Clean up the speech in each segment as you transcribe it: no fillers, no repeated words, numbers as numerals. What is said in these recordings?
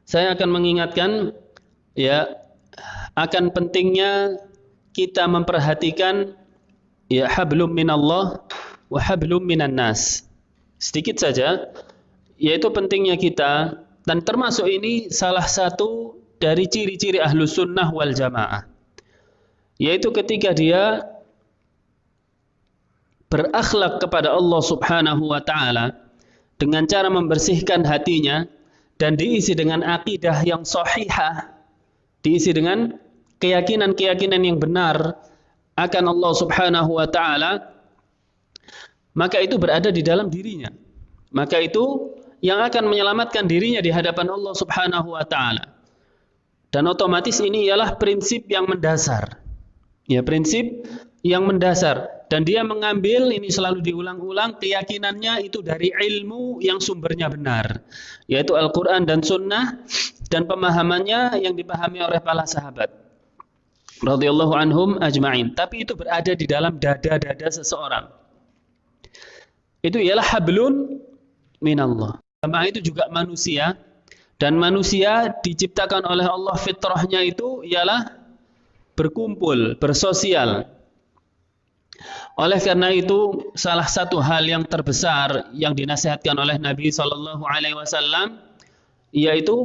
saya akan mengingatkan ya akan pentingnya kita memperhatikan ya hablum minallah wa hablum minan nas. Sedikit saja, yaitu pentingnya kita, dan termasuk ini salah satu dari ciri-ciri ahlus sunnah wal jamaah, yaitu ketika dia berakhlak kepada Allah subhanahu wa ta'ala dengan cara membersihkan hatinya dan diisi dengan akidah yang sahihah, diisi dengan keyakinan-keyakinan yang benar akan Allah subhanahu wa ta'ala, maka itu berada di dalam dirinya. Maka itu yang akan menyelamatkan dirinya di hadapan Allah subhanahu wa ta'ala. Dan otomatis ini ialah prinsip yang mendasar. Ya, prinsip yang mendasar. Dan dia mengambil, ini selalu diulang-ulang, keyakinannya itu dari ilmu yang sumbernya benar, yaitu Al-Quran dan Sunnah, dan pemahamannya yang dipahami oleh para sahabat radhiyallahu anhum ajma'in. Tapi itu berada di dalam dada-dada seseorang. Itu ialah hablun minallah. Jamaah itu juga manusia, dan manusia diciptakan oleh Allah, fitrahnya itu ialah berkumpul, bersosial. Oleh karena itu, salah satu hal yang terbesar yang dinasihatkan oleh Nabi SAW, yaitu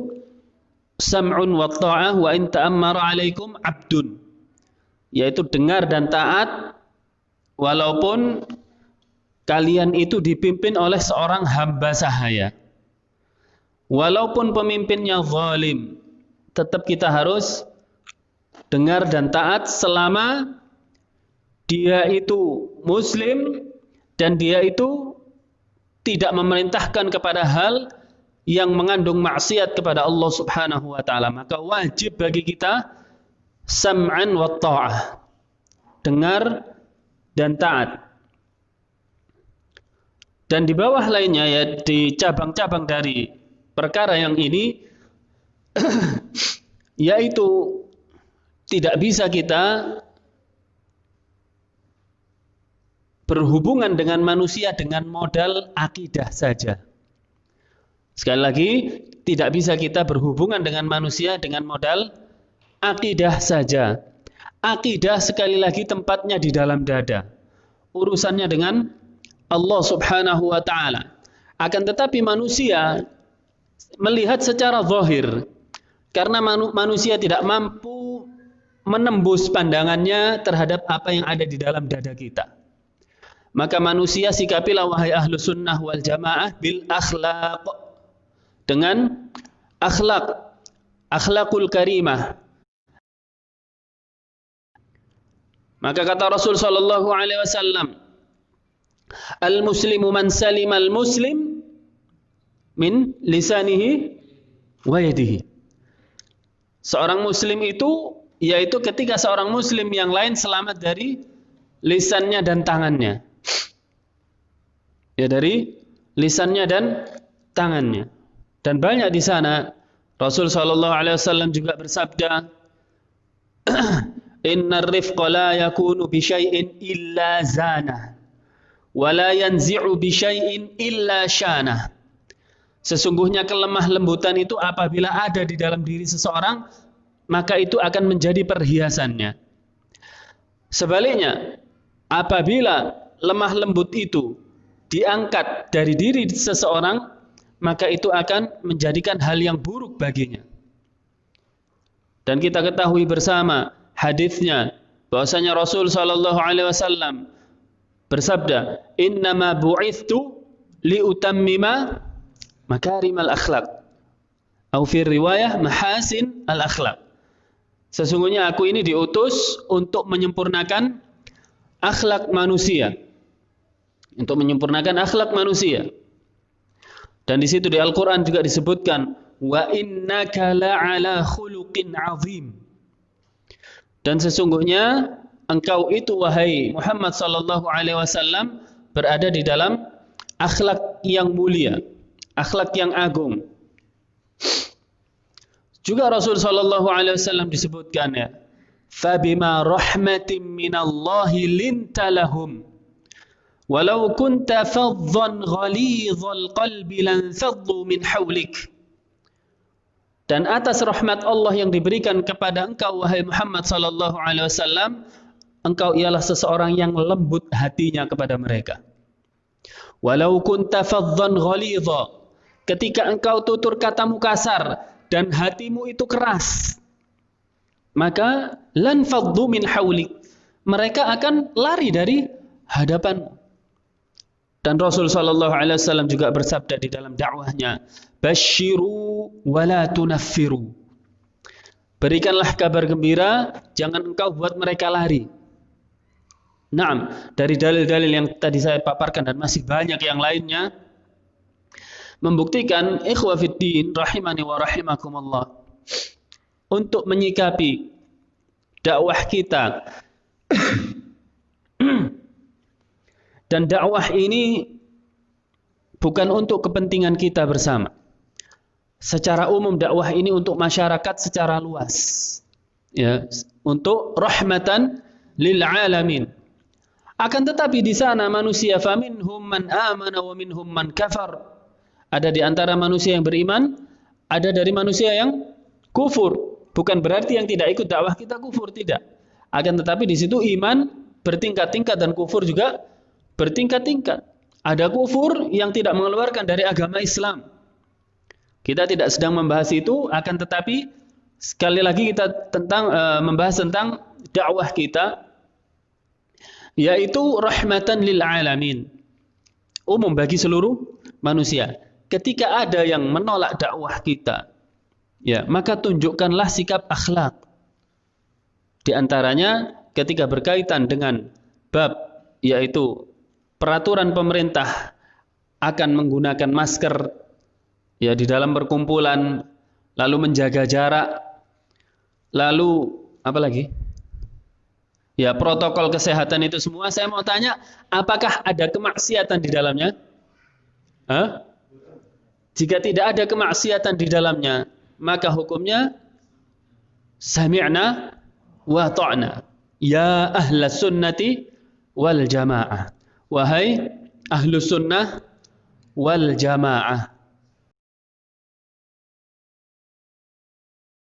sam'un wa ta'ah wa in ta'ammara alaikum abdun, yaitu dengar dan taat walaupun kalian itu dipimpin oleh seorang hamba sahaya. Walaupun pemimpinnya zalim, tetap kita harus dengar dan taat selama dia itu muslim dan dia itu tidak memerintahkan kepada hal yang mengandung maksiat kepada Allah subhanahu wa ta'ala. Maka wajib bagi kita sam'an wa ta'ah, dengar dan taat. Dan di bawah lainnya, ya, di cabang-cabang dari perkara yang ini yaitu tidak bisa kita berhubungan dengan manusia dengan modal akidah saja. Sekali lagi, tidak bisa kita berhubungan dengan manusia dengan modal akidah saja. Akidah sekali lagi tempatnya di dalam dada. Urusannya dengan Allah subhanahu wa ta'ala. Akan tetapi manusia melihat secara zahir, karena manusia tidak mampu menembus pandangannya terhadap apa yang ada di dalam dada kita. Maka manusia sikapilah wahai ahlu sunnah wal jamaah bil akhlaq, dengan akhlak, akhlakul karimah. Maka kata Rasul sallallahu alaihi wasallam, al-muslimu man salima al-muslim min lisanihi wa yadihi. Seorang muslim itu yaitu ketika seorang muslim yang lain selamat dari lisannya dan tangannya. Ya, dari lisannya dan tangannya. Dan banyak di sana Rasul sallallahu alaihi wasallam juga bersabda, innar rifqa la yakunu bi syai'in illa zana wa la yanzi'u bi syai'in illa syana. Sesungguhnya kelemah lembutan itu apabila ada di dalam diri seseorang, maka itu akan menjadi perhiasannya. Sebaliknya, apabila lemah lembut itu diangkat dari diri seseorang, maka itu akan menjadikan hal yang buruk baginya. Dan kita ketahui bersama hadisnya bahwasanya Rasul sallallahu alaihi wasallam bersabda, innama bu'ithtu liutammima makarimal akhlaq, atau fi riwayah mahasin al akhlaq. Sesungguhnya aku ini diutus untuk menyempurnakan akhlak manusia, untuk menyempurnakan akhlak manusia. Dan di situ di Al-Quran juga disebutkan, wa innaka la'ala khuluqin azim. Dan sesungguhnya engkau itu wahai Muhammad sallallahu alaihi wasallam berada di dalam akhlak yang mulia, akhlak yang agung. Juga Rasul sallallahu alaihi wasallam disebutkan, ya, fabima rahmatin minallahi linta lahum walau kunta faddan ghalidhal qalbi lanfaddu min hawlik Dan atas rahmat Allah yang diberikan kepada engkau wahai Muhammad sallallahu alaihi wasallam, engkau ialah seseorang yang lembut hatinya kepada mereka. Walau kunta faddan ghalidha, ketika engkau tutur katamu kasar dan hatimu itu keras, maka lan faddu min haulik, mereka akan lari dari hadapanmu. Dan Rasul sallallahu alaihi wasallam juga bersabda di dalam dakwahnya, basyiru wala tunaffiru, berikanlah kabar gembira, jangan engkau buat mereka lari. Naam, dari dalil-dalil yang tadi saya paparkan dan masih banyak yang lainnya membuktikan ikhwa fiddin rahimani wa rahimakumullah, untuk menyikapi dakwah kita dan dakwah ini bukan untuk kepentingan kita bersama. Secara umum dakwah ini untuk masyarakat secara luas, ya, untuk rahmatan lil alamin. Akan tetapi di sana manusia, faminhum man amana wa minhum man kafar. Ada di antara manusia yang beriman, ada dari manusia yang kufur. Bukan berarti yang tidak ikut dakwah kita kufur, tidak. Akan tetapi di situ iman bertingkat-tingkat dan kufur juga bertingkat-tingkat. Ada kufur yang tidak mengeluarkan dari agama Islam. Kita tidak sedang membahas itu, akan tetapi sekali lagi kita membahas tentang dakwah kita, yaitu rahmatan lil alamin, umum bagi seluruh manusia. Ketika ada yang menolak dakwah kita, ya, maka tunjukkanlah sikap akhlak. Di antaranya ketika berkaitan dengan bab, yaitu peraturan pemerintah akan menggunakan masker, ya, di dalam perkumpulan, lalu menjaga jarak, lalu apa lagi? Ya, protokol kesehatan itu semua. Saya mau tanya, apakah ada kemaksiatan di dalamnya? Hah? Jika tidak ada kemaksiatan di dalamnya, maka hukumnya sami'na wa ta'na. Ya ahlas sunnati wal jamaah. Wahai ahlus sunnah wal jamaah.